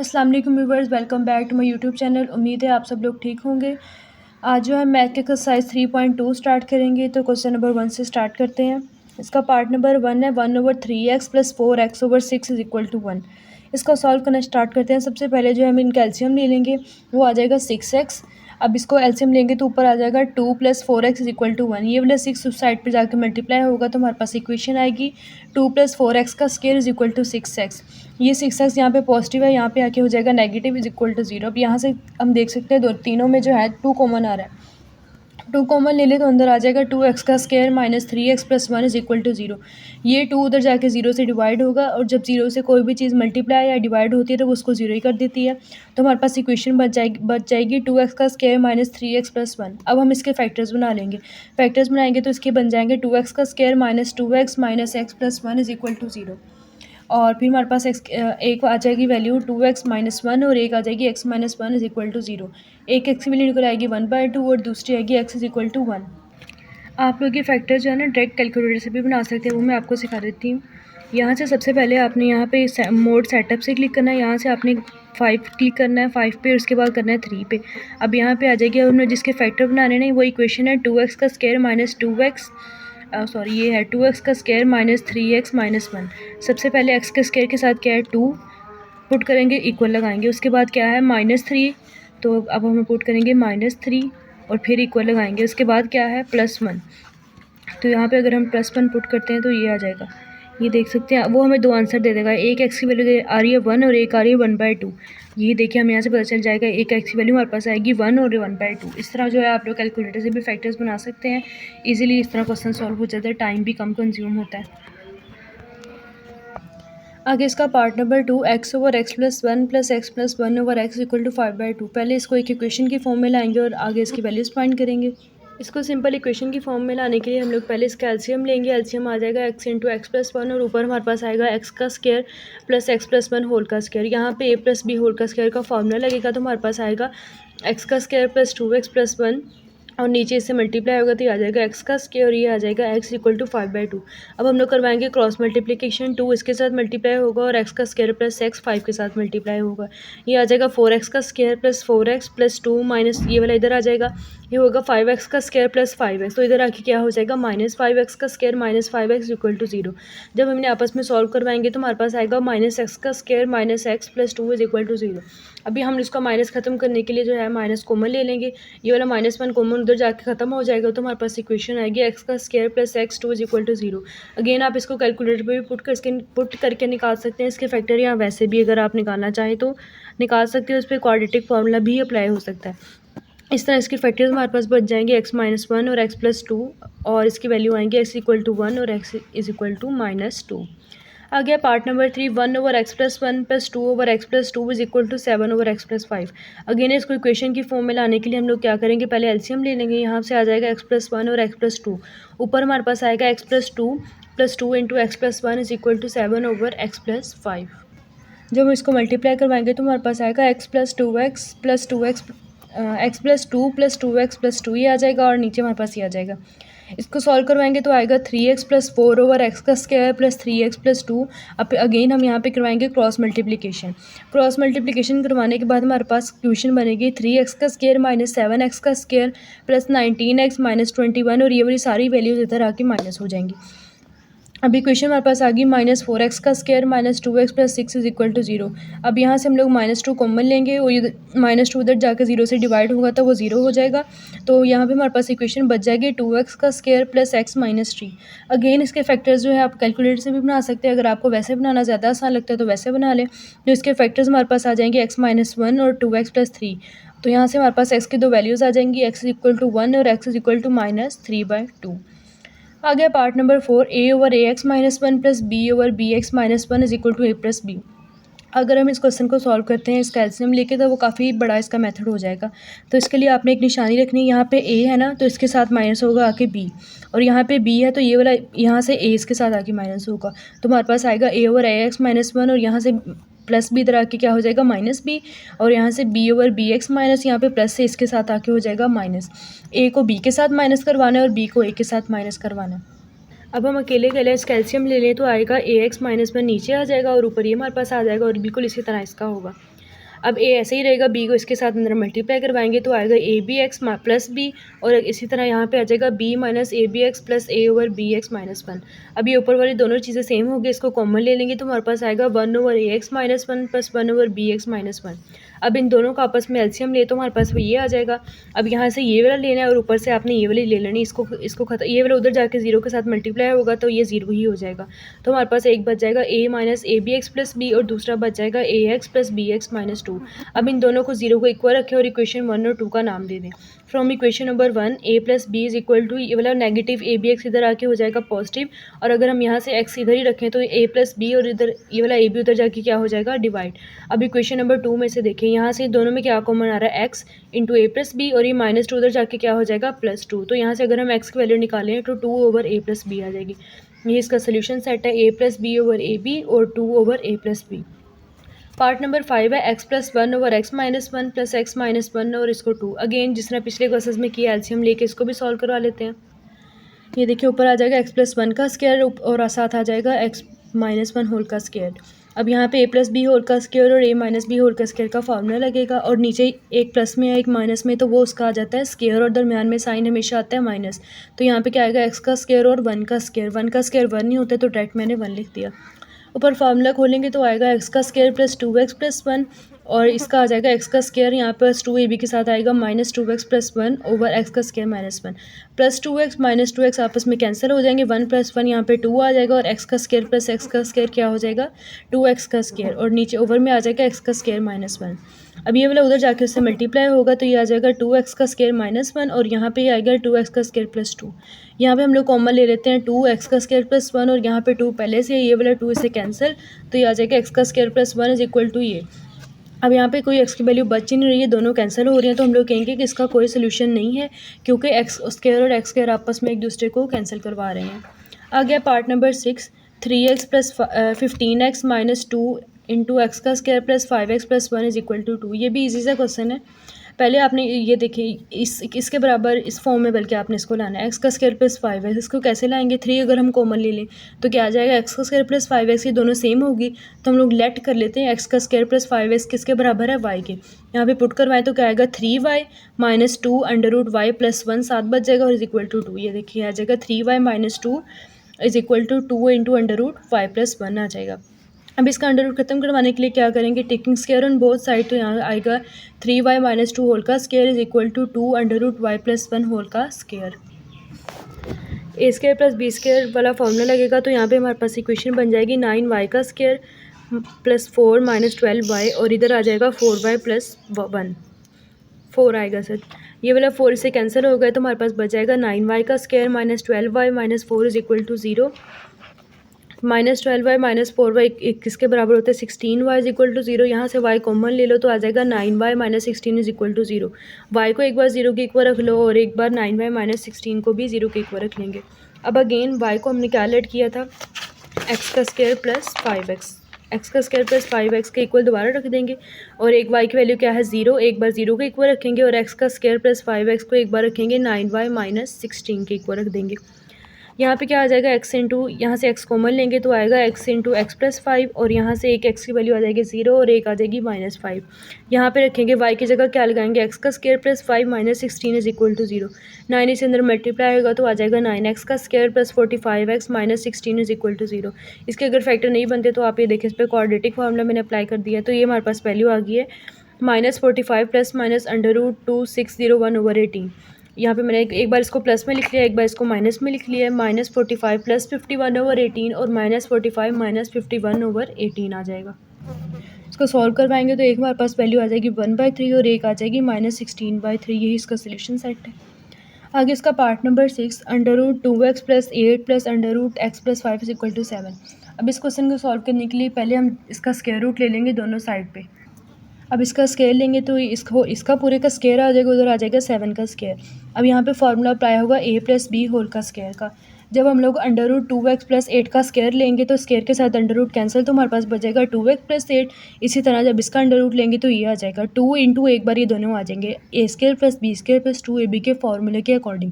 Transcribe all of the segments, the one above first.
अस्सलाम वालेकुम viewers, welcome back to my YouTube channel. उम्मीद है आप सब लोग ठीक होंगे। आज जो है मैथ के एक्सरसाइज 3.2 स्टार्ट करेंगे। तो क्वेश्चन नंबर 1 से स्टार्ट करते हैं। इसका पार्ट नंबर 1 है 1/3x + 4x/6 = 1। इसको सॉल्व करना स्टार्ट करते हैं। सबसे पहले जो है हम इनका एलसीएम ले लेंगे, वो आ जाएगा 6x। अब इसको एलसीएम लेंगे तो ऊपर आ जाएगा 2 + 4x = 1। ये वाला 6 उस साइड पर जाकर मल्टीप्लाई होगा तो हमारे पास इक्वेशन आएगी 2 + 4x का स्क्वायर = 6x। ये 6x यहाँ पे पॉजिटिव है, यहाँ पे आके हो जाएगा नेगेटिव = 0। अब यहाँ से हम देख सकते हैं तीनों में जो है 2 कॉमन आ रहा है। 2 कॉमन ले ले तो अंदर आ जाएगा 2x का स्क्वायर - 3x + 1 = 0। ये 2 उधर जाके 0 से डिवाइड होगा और जब 0 से कोई भी चीज़ मल्टीप्लाई या डिवाइड होती है तो वो उसको 0 ही कर देती है। तो हमारे पास इक्वेशन बच जाएगी 2x का स्क्वायर - 3x + 1। अब हम इसके फैक्टर्स बना लेंगे। फैक्टर्स बनाएंगे तो इसके बन जाएंगे 2x का स्क्वायर - 2x - x + 1 = 0। और फिर हमारे पास एक आ जाएगी वैल्यू 2x - 1 और एक आ जाएगी x - 1 = 0। एक x की वैल्यू निकल आएगी 1/2 और दूसरी आएगी x = 1। आप लोग ये फैक्टर जो है ना डायरेक्ट कैलकुलेटर से भी बना सकते हैं, वो मैं आपको सिखा देती हूँ। यहाँ से सबसे पहले आपने यहाँ पे मोड सेटअप से क्लिक करना है। यहाँ से आपने 5 क्लिक करना है, 5 पे, और उसके बाद करना है 3 पे। अब यहाँ पे आ जाएगी, अब हमने जिसके फैक्टर बनाने ना वो इक्वेशन है 2x का स्क्वायर - 2x, सॉरी ये है 2x का स्क्वायर - 3x - 1। सबसे पहले x के स्क्वायर के साथ क्या है 2 पुट करेंगे, इक्वल लगाएंगे। उसके बाद क्या है -3, तो अब हम पुट करेंगे -3 और फिर इक्वल लगाएंगे। उसके बाद क्या है +1, तो यहाँ पे अगर हम +1 पुट करते हैं तो ये आ जाएगा। ये देख सकते हैं, वो हमें 2 आंसर दे देगा। एक x की वैल्यू आ रही है 1 और एक आ रही है 1/2। ये देखिए हमें यहाँ से पता चल जाएगा एक x की वैल्यू हमारे पास आएगी 1 और 1/2। इस तरह जो है आप लोग कैलकुलेटर से भी फैक्टर्स बना सकते हैं इजीली। इस तरह क्वेश्चन सॉल्व हो जाता है, टाइम भी कम कंज्यूम होता है। आगे इसका part number 2 x/x + 1 + x + 1/x = 5/2। पहले इसको एक इक्वेशन की फॉर्म में लाएंगे और आगे इसकी वैल्यूज़ फाइंड करेंगे। इसको सिंपल इक्वेशन की फॉर्म में लाने के लिए हम लोग पहले इसका एलसीएम लेंगे। एलसीएम आ जाएगा x × x + 1 और ऊपर हमारे पास आएगा x का स्क्वायर + x + 1 होल का स्क्वायर। यहाँ पे a + b होल का स्क्वायर का फॉर्मूला लगेगा तो हमारे पास आएगा x का स्क्वायर + 2x + 1 और नीचे इससे मल्टीप्लाई होगा तो ये आ जाएगा x का स्क्वायर और ये आ जाएगा x = 5/2। अब हम लोग करवाएंगे क्रॉस मल्टीप्लिकेशन। 2 इसके साथ मल्टीप्लाई होगा और x का स्क्वायर + x 5 के साथ मल्टीप्लाई होगा। ये आ जाएगा 4x का स्क्वायर + 4x + 2 माइनस ये वाला इधर आ जाएगा। ये होगा 5x का स्क्वायर + 5x, तो इधर आके क्या हो जाएगा -5x का स्क्वायर - 5x = 0। जब हमने आपस में सॉल्व करवाएंगे तो हमारे पास आएगा -x का स्क्वायर - x + 2 = 0। अभी हम इसका माइनस ख़त्म करने के लिए जो है माइनस कॉमन ले लेंगे। ये वाला -1 कॉमन उधर जाके ख़त्म हो जाएगा तो हमारे पास इक्वेशन आएगी x का स्क्वायर + x 2 = 0। अगेन आप इसको कैलकुलेटर पे भी पुट करके निकाल सकते हैं। इसके फैक्टर या वैसे भी अगर आप निकालना चाहें तो निकाल सकते हैं। उस पर क्वाड्रेटिक फार्मूला भी अप्लाई हो सकता है। इस तरह इसके फैक्टर्स हमारे पास बच जाएंगे x - 1 और x + 2 और इसकी वैल्यू आएंगे x = 1 और x = -2। आ गया part number 3 1/x + 1 + 2/x + 2 = 7/x + 5। Again इसको इक्वेशन की फॉर्म में लाने के लिए हम लोग क्या करेंगे, पहले एलसीएम ले लेंगे। यहाँ से आ जाएगा x + 1 और x + 2। ऊपर हमारे पास आएगा x + 2 + 2 × x + 1 = 7/x + 5। जब हम इसको मल्टीप्लाई करवाएंगे तो हमारे पास आएगा x + 2x + 2x x + 2 + 2x + 2 ये आ जाएगा और नीचे हमारे पास ये आ जाएगा। इसको सॉल्व करवाएंगे तो आएगा 3x + 4/x का स्क्वायर + 3x + 2। अब अगेन हम यहाँ पे करवाएंगे क्रॉस मल्टीप्लिकेशन। क्रॉस मल्टीप्लिकेशन करवाने के बाद हमारे पास इक्वेशन बनेगी 3x का स्क्वायर - 7x का स्क्वायर + 19x - 21 और ये वाली सारी वैल्यूज इधर आके माइनस हो जाएंगी। अब इक्वेशन हमारे पास आ गई -4x का स्क्वायर - 2x + 6 = 0। अब यहाँ से हम लोग -2 कॉमन लेंगे और ये -2 उधर जाकर 0 से डिवाइड होगा तो वो 0 हो जाएगा। तो यहाँ पे हमारे पास इक्वेशन बच जाएगी 2x का स्क्वायर + x - 3। अगेन इसके फैक्टर्स जो है आप कैलकुलेटर से भी बना सकते हैं। अगर आपको वैसे बनाना ज़्यादा आसान लगता है तो वैसे बना लें। तो इसके फैक्टर्स हमारे पास आ जाएंगे x - 1 और 2x + 3। तो यहाँ से हमारे पास x की 2 वैल्यूज़ आ जाएंगी, x = 1 और x = -3/2। आ गया part number 4 a/ax - 1 + b/bx - 1 = a + b। अगर हम इस क्वेश्चन को सॉल्व करते हैं इसका एलसीएम लेके तो वो काफ़ी बड़ा इसका मेथड हो जाएगा। तो इसके लिए आपने एक निशानी रखनी है। यहाँ पे a है ना, तो इसके साथ माइनस होगा आके b, और यहाँ पे b है तो ये वाला यहाँ से a इसके साथ आके माइनस होगा। तो हमारे पास आएगा a/ax - 1 और यहाँ से प्लस b इधर आके क्या हो जाएगा -b, और यहाँ से b/bx माइनस यहाँ पे प्लस से इसके साथ आके हो जाएगा माइनस। a को b के साथ माइनस करवाना है और b को a के साथ माइनस करवाना है। अब हम अकेले अकेले इस कैल्शियम ले लें तो आएगा ax - 1 नीचे आ जाएगा और ऊपर ये हमारे पास आ जाएगा और बिल्कुल इसी तरह इसका होगा। अब ए ऐसे ही रहेगा, बी को इसके साथ अंदर मल्टीप्लाई करवाएंगे तो आएगा A B x plus B, और इसी तरह यहाँ पे आ जाएगा B minus A B x plus A over B x minus one. अब ये ऊपर वाली दोनों चीज़ें सेम हो गई, इसको कॉमन ले लेंगे तो हमारे पास आएगा 1 over a x minus one plus 1 over B x minus one. अब इन दोनों का आपस में एलसीएम ले तो हमारे पास वो ये आ जाएगा। अब यहाँ से ये वाला लेना है और ऊपर से आपने ये वाली ले लेनी, इसको खत्म, ये वाला उधर जाके जीरो के साथ मल्टीप्लाई होगा तो ये जीरो ही हो जाएगा। तो हमारे पास एक बच जाएगा a minus A B x plus B और दूसरा बच जाएगा a x plus b x minus two. अब इन दोनों को जीरो को इक्वल रखें और इक्वेशन 1 और 2 का नाम दे दें। From equation number 1 A plus B is equal to, ये वाला नेगेटिव ए बी एक्स इधर आके हो जाएगा पॉजिटिव, और अगर हम यहाँ से एक्स इधर ही रखें तो ए प्लस बी और इधर ये वाला ए बी उधर जाके क्या हो जाएगा, डिवाइड। अब इक्वेशन नंबर 2 में से देखें, यहाँ से दोनों में क्या कॉमन आ रहा है, एक्स इंटू ए प्लस बी, और ये माइनस टू उधर जाके क्या हो जाएगा, प्लस टू। तो यहाँ से अगर हम एक्स की वैल्यू निकालें तो 2 ओवर ए प्लस बी आ जाएगी। ये इसका सोल्यूशन सेट है, a plus b over a b और 2 over a plus b. Part number 5 है x plus one over x minus one plus x minus one और इसको 2। अगेन जिस तरह पिछले क्लासेस में किया एलसीएम लेके इसको भी सॉल्व करवा लेते हैं। ये देखिए ऊपर आ जाएगा एक्स प्लस वन का स्क्वायर और साथ आ जाएगा एक्स माइनस वन होल का स्क्वायर। अब यहाँ पे ए प्लस बी होल का स्क्वायर और ए माइनस बी होल का स्क्वायर का फार्मूला लगेगा, और नीचे एक प्लस में है एक माइनस में तो वो उसका आ जाता है स्क्वायर, और दरमियान में साइन हमेशा आता है माइनस। तो यहाँ पे क्या आएगा, एक्स का स्क्वायर और वन का स्क्वायर, वन का स्क्वायर वन नहीं होता तो डायरेक्ट मैंने वन लिख दिया। ऊपर फार्मूला खोलेंगे तो आएगा एक्स का square plus 2x plus one, और इसका आ जाएगा एक्स का स्क्वायर यहाँ पर 2ab के साथ आएगा minus 2x plus one over x का square minus one, plus 2x minus 2x आपस में कैंसिल हो जाएंगे, 1 प्लस 1 यहाँ पे 2 आ जाएगा, और एक्स का स्क्वायर प्लस एक्स का स्क्वायर क्या हो जाएगा, 2x का स्क्वायर, और नीचे ओवर में आ जाएगा एक्स का स्क्वायर माइनस वन। अब ये वाला उधर जाके उससे मल्टीप्लाई होगा तो ये आ जाएगा 2x का स्क्वायर माइनस वन, और यहाँ पे आएगा 2x का स्क्वायर प्लस टू। यहाँ पे हम लोग कॉमन ले लेते हैं 2x का स्क्वायर प्लस वन, और यहाँ पे 2 पहले से ये वाला 2 इसे कैंसिल, तो ये आ जाएगा x का square plus one is equal to ये। अब यहाँ पे कोई x की वैल्यू बच ही नहीं रही है, दोनों कैंसिल हो रही हैं, तो हम लोग कहेंगे कि इसका कोई सोल्यूशन नहीं है क्योंकि एक्स स्क्वायर और एक्स स्क्वायर आपस में एक दूसरे को कैंसिल करवा रहे हैं। आ गया part number 6, 3x plus 15x minus two into x का square plus 5x plus one is equal to 2। ये भी इजी सा क्वेश्चन है। पहले आपने ये देखिए इसके बराबर इस फॉर्म में बल्कि आपने इसको लाना है, एक्स का स्क्वायर प्लस 5x, इसको कैसे लाएंगे, 3 अगर हम कॉमन ले लें तो क्या आ जाएगा, एक्स का स्क्वायर प्लस 5x, ये दोनों सेम होगी तो हम लोग लेट कर लेते हैं एक्स का स्क्वायर प्लस 5x किसके बराबर है, y के। यहाँ पे पुट करवाएं तो क्या आएगा, 3y minus two under root Y plus one, 7 बच जाएगा और इज इक्वल टू 2। ये देखिए आ जाएगा 3y minus two is equal to 2 into under root Y plus one आ जाएगा। अब इसका अंडर रूट खत्म करवाने के लिए क्या करेंगे, taking square on both side, तो यहाँ आएगा 3y माइनस टू होल का square is equal to 2 under root Y plus one whole का square. A square plus B square वाला फॉर्मूला लगेगा तो यहाँ पे हमारे पास इक्वेशन बन जाएगी 9y का स्क्वायर प्लस 4 माइनस 12y, और इधर आ जाएगा 4y प्लस वन, 4 आएगा सर। ये वाला 4 इससे कैंसिल हो गया तो हमारे पास बच जाएगा 9y का square minus 12y minus 4 is equal to 0। Minus 12y minus 4y किसके बराबर होता है, 16y इज इक्वल टू 0। यहाँ से y कॉमन ले लो तो आ जाएगा 9y minus 16 is equal to 0। y को एक बार 0 के इक्वल रख लो और एक बार 9y माइनस 16 को भी 0 के इक्वल रख लेंगे। अब अगेन y को हमने क्या लेट किया था, x का स्क्वायर प्लस 5x, एक्स का स्क्वायर प्लस 5x के इक्वल दोबारा रख देंगे, और एक y की वैल्यू क्या है 0, एक बार 0 के इक्वल रखेंगे, और x का स्क्वायर प्लस 5x को एक बार रखेंगे 9y माइनस 16 के इक्वल रख देंगे। यहाँ पे क्या आ जाएगा, x इंटू, यहाँ से x कॉमन लेंगे तो आएगा x इंटू एक्स प्लस 5, और यहाँ से एक x की वैल्यू आ जाएगी 0 और एक आ जाएगी माइनस 5। यहाँ पे रखेंगे y की जगह क्या लगाएंगे, x का square plus 5 minus 16 is equal to 0। 9 इसके अंदर मल्टीप्लाई होगा तो आ जाएगा 9x का square plus 45x minus 16 is equal to 0। इसके अगर फैक्टर नहीं बनते तो आप ये देखिए, इस पर क्वाड्रेटिक फार्मूला मैंने अप्लाई कर दिया तो ये हमारे पास वैल्यू आ गई है -45 plus minus under root 2601 over 18। यहाँ पे मैंने एक बार इसको प्लस में लिख लिया, एक बार इसको माइनस में लिख लिया है, -45 प्लस 51 ओवर 18 और -45 माइनस 51 ओवर 18 आ जाएगा। इसको सॉल्व करवाएंगे तो एक हमारे पास वैल्यू आ जाएगी 1/3 और एक आ जाएगी -16/3। यही इसका सोल्यूशन सेट है। आगे इसका part number 6, under root 2x plus 8 plus under root x plus 5 is equal to 7। अब इस क्वेश्चन को सॉल्व करने के लिए पहले हम इसका स्क्वायर रूट ले लेंगे दोनों साइड पे। अब इसका स्क्वायर लेंगे तो इसका पूरे का स्क्वायर आ जाएगा, उधर आ जाएगा 7 का स्क्वायर। अब यहाँ पे फार्मूला अप्लाई होगा a प्लस बी होल का स्क्वायर का। जब हम लोग अंडर रूट 2x प्लस 8 का स्क्वायर लेंगे तो स्क्वायर के साथ अंडर रूट कैंसिल, तो हमारे पास बचेगा 2x प्लस 8। इसी तरह जब इसका अंडर रूट लेंगे तो ये आ जाएगा 2 इंटू एक बार ये दोनों आ जाएंगे a square plus B square plus 2ab के फार्मूले के अकॉर्डिंग।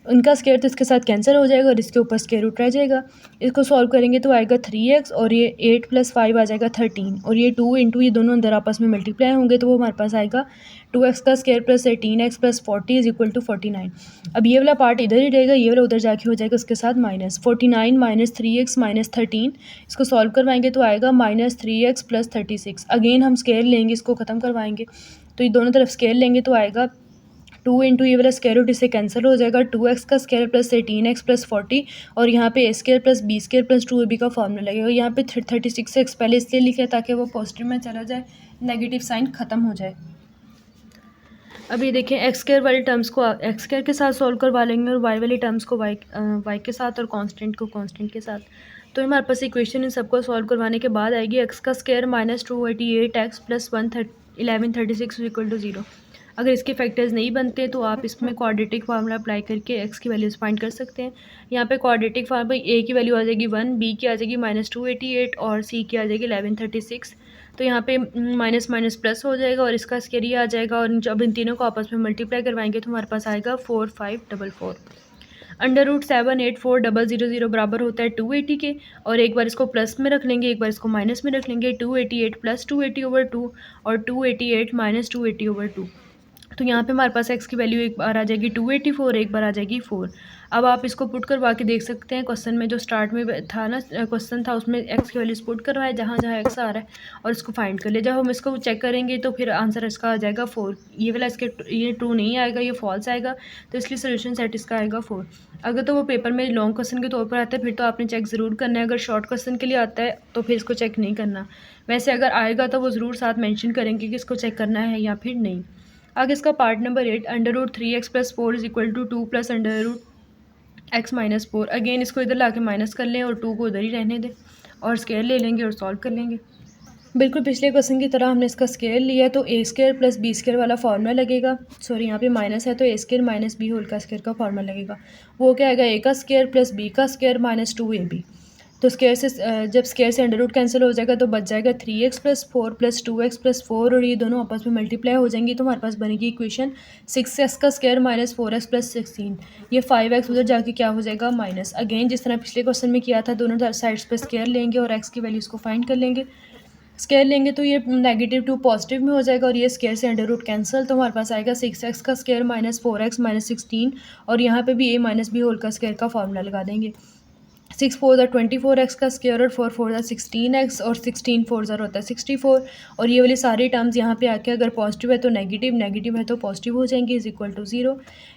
उनका स्क्वायर तो इसके साथ कैंसिल हो जाएगा और इसके ऊपर स्क्वायर रूट रह जाएगा। इसको सॉल्व करेंगे तो आएगा 3x और ये 8 + 5 आ जाएगा 13 और ये 2 इंटू ये दोनों अंदर आपस में मल्टीप्लाई होंगे तो वो हमारे पास आएगा 2x का square plus 18x plus 40 is equal to 49। अब ये वाला पार्ट इधर ही रहेगा, ये वाला उधर जाके हो जाएगा उसके साथ माइनस 49 माइनस 3x माइनस 13। इसको सॉल्व करवाएंगे तो आएगा माइनस 3x प्लस 36। अगेन हम स्क्वायर लेंगे, इसको ख़त्म करवाएंगे तो ये दोनों तरफ स्क्वायर लेंगे तो आएगा 2 इंटू ये वाला स्क्वायर रूट इससे कैंसिल हो जाएगा 2x का स्क्वायर प्लस 18x प्लस 40 और यहाँ पे a square plus b square plus 2ab का फॉर्मूला लगेगा। यहाँ पे 36x पहले इसलिए लिखे ताकि वो पॉजिटिव में चला जाए, नेगेटिव साइन ख़त्म हो जाए। अब ये देखें एक्स स्क्वायर वाले टर्म्स को एक्स स्क्वायर के साथ सॉल्व करवा लेंगे और वाई वाले टर्म्स को वाई के साथ और कांस्टेंट को कांस्टेंट के साथ। तो हमारे पास इक्वेशन इन सबको सॉल्व करवाने के बाद आएगी एक्स का square minus 288x plus 1136 equal to 0। अगर इसके फैक्टर्स नहीं बनते तो आप इसमें क्वाड्रेटिक फार्मूला अप्लाई करके एक्स की वैल्यूज़ फाइंड कर सकते हैं। यहाँ पे क्वाड्रेटिक फार्मूला ए की वैल्यू आ जाएगी 1, बी की आ जाएगी -288 और सी की आ जाएगी 1136। तो यहाँ पे माइनस माइनस प्लस हो जाएगा और इसका स्क्वायर आ जाएगा और जब इन तीनों को आपस में मल्टीप्लाई करवाएंगे तो हमारे पास आएगा 4544। √784,000 बराबर होता है 280 के और एक बार इसको प्लस में रख लेंगे, एक बार इसको माइनस में रख लेंगे। 288 प्लस 280/2 और 288 माइनस 280/2। तो यहाँ पे हमारे पास एक्स की वैल्यू एक बार आ जाएगी 284, एक बार आ जाएगी 4। अब आप इसको पुट करवा के देख सकते हैं, क्वेश्चन में जो स्टार्ट में था ना क्वेश्चन था उसमें एक्स की वैल्यूज पुट करवाए जहाँ जहाँ एक्स आ रहा है और इसको फाइंड कर ले। जब हम इसको चेक करेंगे तो फिर आंसर इसका आ जाएगा 4। ये वाला इसके ये ट्रू नहीं आएगा, ये फॉल्स आएगा, तो इसलिए सोल्यूशन सेट इसका आएगा 4। अगर तो वो पेपर में लॉन्ग क्वेश्चन के तौर पर आता है फिर तो आपने चेक ज़रूर करना है, अगर शॉर्ट क्वेश्चन के लिए आता है तो फिर इसको चेक नहीं करना। वैसे अगर आएगा तो वो ज़रूर साथ मैंशन करेंगे कि इसको चेक करना है या फिर नहीं। आगे इसका part number 8 √3x + 4 is equal to 2 plus √x minus 4। Again इसको इधर ला के माइनस कर लें और 2 को इधर ही रहने दें और स्क्वायर ले लेंगे और सॉल्व कर लेंगे। बिल्कुल पिछले क्वेश्चन की तरह हमने इसका स्क्वायर लिया तो a square plus b square वाला फार्मूला लगेगा। सॉरी यहाँ पे माइनस है तो a square minus b whole का स्क्वायर का फार्मूला लगेगा। वो क्या आएगा a का स्क्वायर प्लस b का स्क्वायर माइनस 2ab। तो स्क्वायर से जब स्क्वायर से अंडर रूट कैंसिल हो जाएगा तो बच जाएगा 3x + 4 + 2x + 4 और ये दोनों आपस में मल्टीप्लाई हो जाएंगी तो हमारे पास बनेगी इक्वेशन 6x का स्क्वायर माइनस 4x + 16। ये 5x उधर जाके क्या हो जाएगा माइनस। अगेन जिस तरह पिछले क्वेश्चन में किया था दोनों साइड्स पे स्क्वायर लेंगे और x की वैल्यूज़ को फाइंड कर लेंगे। स्क्वायर लेंगे तो ये -2 पॉजिटिव में हो जाएगा और ये स्क्वायर से अंडर रूट कैंसिल तो हमारे पास आएगा 6x का स्क्वायर माइनस 4x माइनस 16 और यहाँ पे भी a माइनस b होल का स्क्वायर का फार्मूला लगा देंगे। 6 4 24x का स्क्वायर और 4 4 16x और 16 4 होता है 64 और ये वाली सारी टर्म्स यहाँ पे आके अगर पॉजिटिव है तो नेगेटिव, नेगेटिव है तो पॉजिटिव हो जाएंगे इज इक्वल टू 0।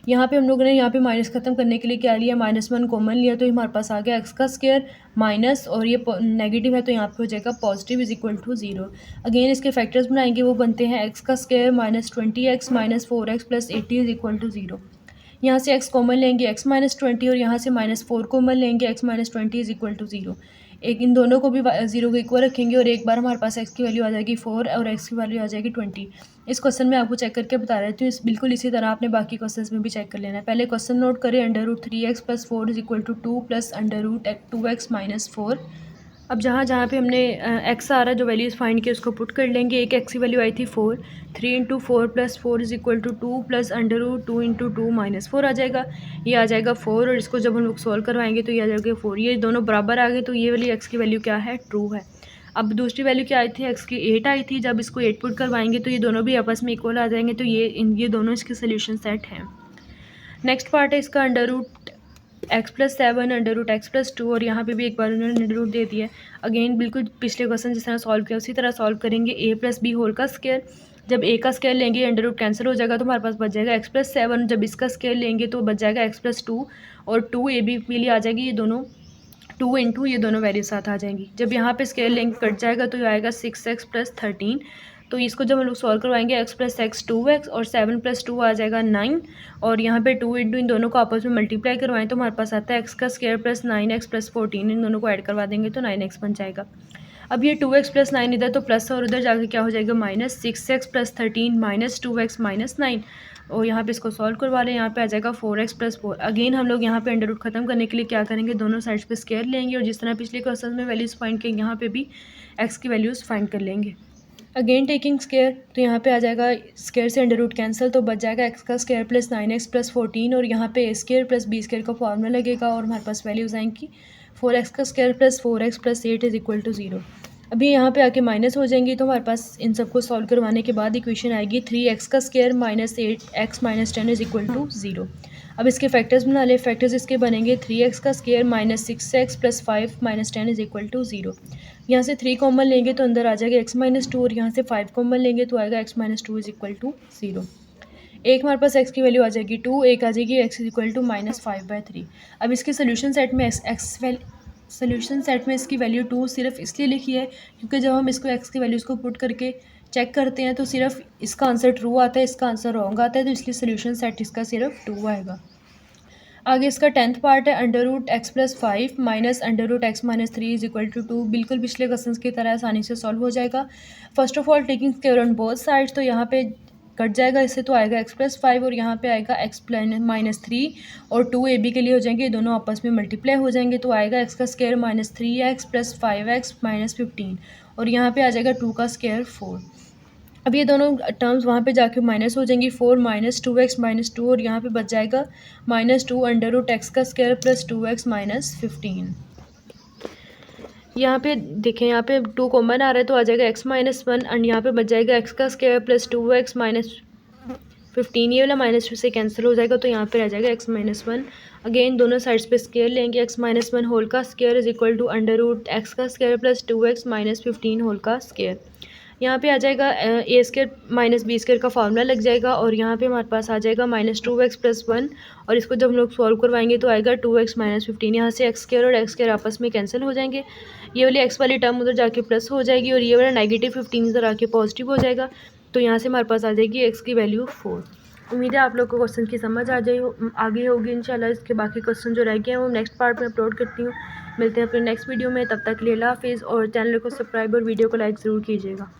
यहाँ पे हम लोगों ने यहाँ पे माइनस ख़त्म करने के लिए क्या लिया, -1 कॉमन लिया तो हमारे पास आ गया x का स्क्वायर माइनस और ये नेगेटिव है तो यहाँ पे हो जाएगा positive is equal to 0। Again इसके फैक्टर्स बनाएंगे वो बनते हैं x का square -20x minus 4x plus 80 is equal to 0। यहाँ से x कॉमन लेंगे x -20 और यहाँ से -4 कॉमन लेंगे x -20 इज इक्वल टू 0। एक इन दोनों को भी 0 के इक्वल रखेंगे और एक बार हमारे पास x की वैल्यू आ जाएगी 4 और x की वैल्यू आ जाएगी 20। इस क्वेश्चन में आपको चेक करके बता रही हूँ, बिल्कुल इसी तरह आपने बाकी क्वेश्चन में भी चेक कर लेना है। पहले क्वेश्चन नोट करें √3x + 4 is equal to 2 plus √2x minus 4। अब जहाँ जहाँ पे हमने एक्स आ रहा है जो वैल्यूज़ फाइंड की उसको पुट कर लेंगे। एक एक्स की वैल्यू आई थी 4, 3 × 4 + 4 is equal to 2 plus √2 × 2 minus 4 आ जाएगा। ये आ जाएगा 4 और इसको जब हम लोग सॉल्व करवाएंगे तो ये आ जाएगा 4। ये दोनों बराबर आ गए तो ये वाली एक्स की वैल्यू क्या है, ट्रू है। अब दूसरी वैल्यू क्या आई थी, एक्स की 8 आई थी। जब इसको 8 पुट करवाएंगे तो ये दोनों भी आपस में इक्वल आ जाएंगे तो ये दोनों इसके सोल्यूशन सेट हैं। नेक्स्ट पार्ट है इसका √x + 7 √x + 2 और यहाँ पे भी एक बार उन्होंने अंडर रूट दे दिया है। अगेन बिल्कुल पिछले क्वेश्चन जिस तरह सॉल्व किया उसी तरह सॉल्व करेंगे। a + b होल का स्क्वायर, जब a का स्क्वायर लेंगे अंडर रूट कैंसिल हो जाएगा तो हमारे पास बच जाएगा x + 7। जब इसका स्क्वायर लेंगे तो बच जाएगा x + 2 और 2ab के लिए आ जाएगी ये दोनों 2 इंटू ये दोनों वैल्यू साथ आ जाएंगी। जब यहाँ पे स्क्वायर लेंगे कट जाएगा तो ये आएगा 6x + 13। तो इसको जब हम लोग सॉल्व करवाएंगे x + x 2x और 7 + 2 आ जाएगा 9 और यहाँ पे 2 इंटू इन दोनों को आपस में मल्टीप्लाई करवाएं तो हमारे पास आता है x का स्क्वायर प्लस 9x + 14। इन दोनों को ऐड करवा देंगे तो 9x बन जाएगा। अब ये 2x + 9 इधर तो प्लस और उधर जाके क्या हो जाएगा minus, 6x + 13 minus 2x minus 9 और यहाँ पे इसको सॉल्व करवा लें। यहाँ पे आ जाएगा 4x + 4। अगेन हम लोग यहाँ पे अंडर रूट ख़त्म करने के लिए क्या करेंगे, दोनों साइड्स पे स्क्वायर लेंगे और जिस तरह पिछले क्वेश्चन में वैल्यूज़ फाइंड की यहाँ पे भी x की वैल्यूज़ फाइंड कर लेंगे। अगेन टेकिंग स्केयर, तो यहाँ पे आ जाएगा स्केयर से अंडर रूट कैंसिल, तो बच जाएगा एक्स का स्केयर प्लस 9x प्लस 14, और यहाँ पे a square plus b square का फॉर्मूला लगेगा और हमारे पास वैल्यूज आएंगी 4x का square plus 4x plus 8 is equal to 0। अभी यहाँ पे आके माइनस हो जाएंगी, तो हमारे पास इन सबको सॉल्व करवाने के बाद इक्वेशन आएगी 3x का square minus 8x minus 10 is equal to 0। अब इसके फैक्टर्स बना ले, फैक्टर्स इसके बनेंगे 3x का square minus 6x plus 5 minus 10 is equal to 0। यहाँ से 3 कॉमन लेंगे तो अंदर आ जाएगा x माइनस 2, और यहाँ से 5 कॉमन लेंगे तो आएगा x minus 2 is equal to 0। एक हमारे पास x की वैल्यू आ जाएगी 2, एक आ जाएगी x is equal to minus 5/3। अब इसके सोल्यूशन सेट में सोल्यूशन सेट में इसकी वैल्यू 2 सिर्फ इसलिए लिखी है क्योंकि जब हम इसको x की वैल्यूज़ को पुट करके चेक करते हैं तो सिर्फ इसका आंसर ट्रू आता है, इसका आंसर रॉन्ग आता है, तो इसलिए सोल्यूशन सेट इसका सिर्फ 2 आएगा। आगे इसका 10th पार्ट है under root x plus 5 minus under root x minus 3 is equal to 2। बिल्कुल पिछले क्वेश्चन की तरह आसानी से सॉल्व हो जाएगा। First of all taking square on both sides, तो यहाँ पे कट जाएगा इससे, तो आएगा एक्स प्लस 5 और यहाँ पे आएगा एक्स प्लस माइनस 3 और 2 AB के लिए हो जाएंगे, दोनों आपस में मल्टीप्लाई हो जाएंगे, तो आएगा एक्स का square minus 3x plus 5x minus 15, और यहाँ पे आ जाएगा 2 का स्क्वायर 4। अब ये दोनों टर्म्स वहाँ पे जाके माइनस हो जाएंगी, 4 माइनस 2x माइनस 2, और यहाँ पे बच जाएगा माइनस 2 अंडर रूट एक्स का स्क्वायर प्लस 2x माइनस 15। यहाँ पे देखें, यहाँ पे 2 कॉमन आ रहा है तो आ जाएगा x माइनस 1, एंड यहाँ पे बच जाएगा x का स्क्वायर प्लस 2x माइनस 15। ये वाला माइनस से कैंसिल हो जाएगा, तो यहाँ पे रह जाएगा x माइनस 1। अगेन दोनों साइड्स पे स्क्वायर लेंगे, x माइनस 1 होल का square is equal to under root x का square plus 2x minus 15 whole का स्क्वायर। यहाँ पे आ जाएगा a square minus b square का फार्मूला लग जाएगा, और यहाँ पे हमारे पास आ जाएगा माइनस 2x प्लस 1, और इसको जब हम लोग सॉल्व करवाएंगे तो आएगा 2x माइनस 15। यहाँ से एक्स स्क्वायर और एक्स स्क्वायर आपस में कैंसिल हो जाएंगे, ये वाली एक्स वाली टर्म उधर जाके प्लस हो जाएगी और ये वाला नेगेटिव 15 इधर आके पॉजिटिव हो जाएगा, तो यहाँ से हमारे पास आ जाएगी एक्स की वैल्यू 4। उम्मीद है आप लोग को क्वेश्चन की समझ आ गई होगी इंशाल्लाह। इसके बाकी क्वेश्चन जो रह गए हैं वो नेक्स्ट पार्ट में अपलोड करती हूँ। मिलते हैं अपने नेक्स्ट वीडियो में, तब तक के लिए अल्लाह हाफिज़, और चैनल को सब्सक्राइब और वीडियो को लाइक ज़रूर कीजिएगा।